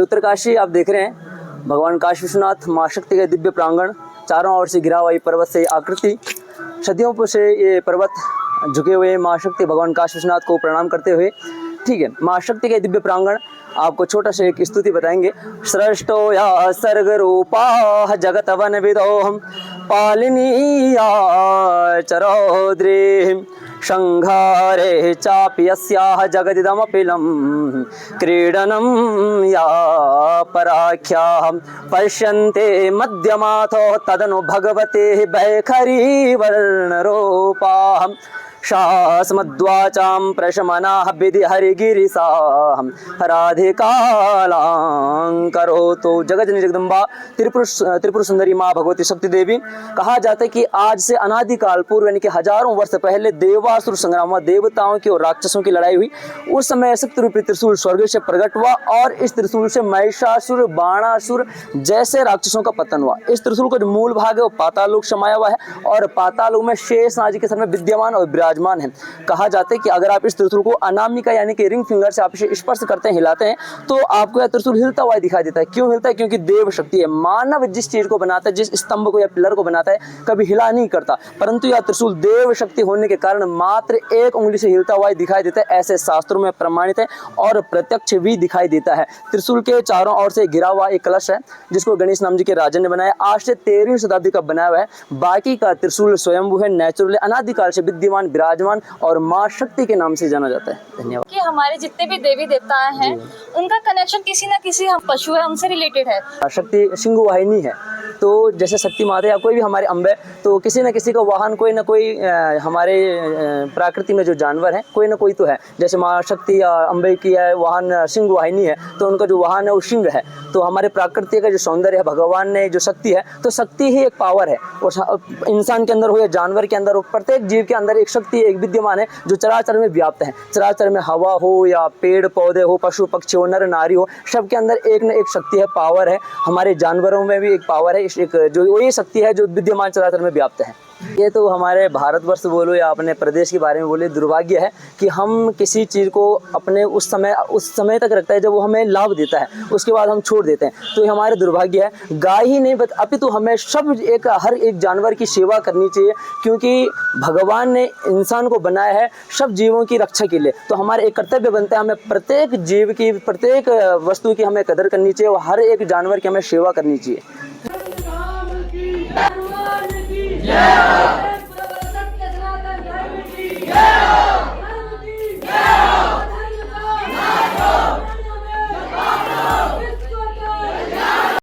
उत्तरकाशी आप देख रहे हैं, भगवान काशी विश्वनाथ माँ शक्ति के दिव्य प्रांगण, चारों ओर से घिरा हुआ ये पर्वत से आकृति, सदियों से ये पर्वत झुके हुए माँ शक्ति भगवान काशी विश्वनाथ को प्रणाम करते हुए, ठीक है, माँ शक्ति के दिव्य प्रांगण। आपको छोटा सा एक स्तुति बताएंगे। सृष्टो या सर्ग रूपा जगत वन विदोहम पालिनी या चरौद्री संघारे चापि यस्याः जगदिदमपिलं क्रीडनं या पराख्याः पश्यन्ते मध्यमाथो तदनु भगवते वैखरी वर्णरूपाः शास्मद्वाचां प्रशमनाः विधि हरिगिरिसां राधिकालां करोतु। जगज्जननी जगदम्बा त्रिपुर सुंदरी माँ भगवती शक्ति देवी। कहा जाता है कि आज से अनादिकाल पूर्व यानी कि हजारों वर्ष पहले देवासुर संग्राम हुआ, देवताओं की और राक्षसों की लड़ाई हुई। उस समय शक्ति रूपी त्रिशूल स्वर्ग से प्रकट हुआ और इस त्रिशूल से महिषासुर, बाणासुर जैसे राक्षसों का पतन हुआ। इस त्रिशूल का जो मूल भाग है वो पाताल लोक समाया हुआ है और पाताल लोक में शेषनाग जी के सर में विद्यमान और विराजमान है। कहा जाता है कि अगर आप इस त्रिशूल को अनामिका यानी कि रिंग फिंगर से आप इसे स्पर्श करते हैं, हिलाते हैं, तो आपको यह त्रिशूल हिलता हुआ दिखाई देता है। क्यों हिलता है? क्योंकि देव शक्ति है। मानव जिस चीज को बनाता है, जिस स्तंभ को या पिलर को बनाता है, कभी हिला नहीं करता, परंतु यह त्रिशूल देव शक्ति होने के कारण मात्र एक उंगली से हिलता हुआ दिखाई देता है। ऐसे शास्त्रों में प्रमाणित है और प्रत्यक्ष भी दिखाई देता है। त्रिशूल के चारों ओर से घिरा हुआ एक कलश है जिसको गणेश नाम जी के राजा ने बनाया। आज से 13वीं शताब्दी का बनाया हुआ है। बाकी का त्रिशूल स्वयंभू है, नेचुरल, अनादिकाल से विद्यमान, विराजमान और माँ शक्ति के नाम से जाना जाता है। धन्यवाद। कि हमारे जितने भी देवी देवता हैं उनका कनेक्शन किसी ना किसी हम पशु है उनसे रिलेटेड है। शक्ति सिंह वाहिनी है, तो जैसे शक्ति माता या कोई भी हमारे अम्बे, तो किसी न किसी का वाहन कोई ना कोई हमारे प्रकृति में जो जानवर है कोई ना कोई तो है। जैसे माँ शक्ति या अम्बे की है वाहन सिंह वाहिनी है, तो उनका जो वाहन है वो सिंह है। तो हमारे प्रकृति का जो सौंदर्य है, भगवान ने जो शक्ति है, तो शक्ति ही एक पावर है। और इंसान के अंदर हो या जानवर के अंदर हो, प्रत्येक जीव के अंदर एक शक्ति एक विद्यमान है जो चराचर में व्याप्त है। चराचर में हवा हो या पेड़ पौधे हो, पशु पक्षी हो, नर नारी हो, सबके अंदर एक न एक शक्ति है, पावर है। हमारे जानवरों में भी एक पावर है, एक जो वही शक्ति है जो विद्यमान चराचर में व्याप्त है। ये तो हमारे भारतवर्ष बोलो या अपने प्रदेश के बारे में बोले, दुर्भाग्य है कि हम किसी चीज़ को अपने उस समय तक रखता है जब वो हमें लाभ देता है, उसके बाद हम छोड़ देते हैं। तो ये हमारे दुर्भाग्य है। गाय ही नहीं अपितु हमें सब हर एक जानवर की सेवा करनी चाहिए, क्योंकि भगवान ने इंसान को बनाया है सब जीवों की रक्षा के लिए। तो हमारा एक कर्तव्य बनता है, हमें प्रत्येक जीव की, प्रत्येक वस्तु की हमें कदर करनी चाहिए और हर एक जानवर की हमें सेवा करनी चाहिए।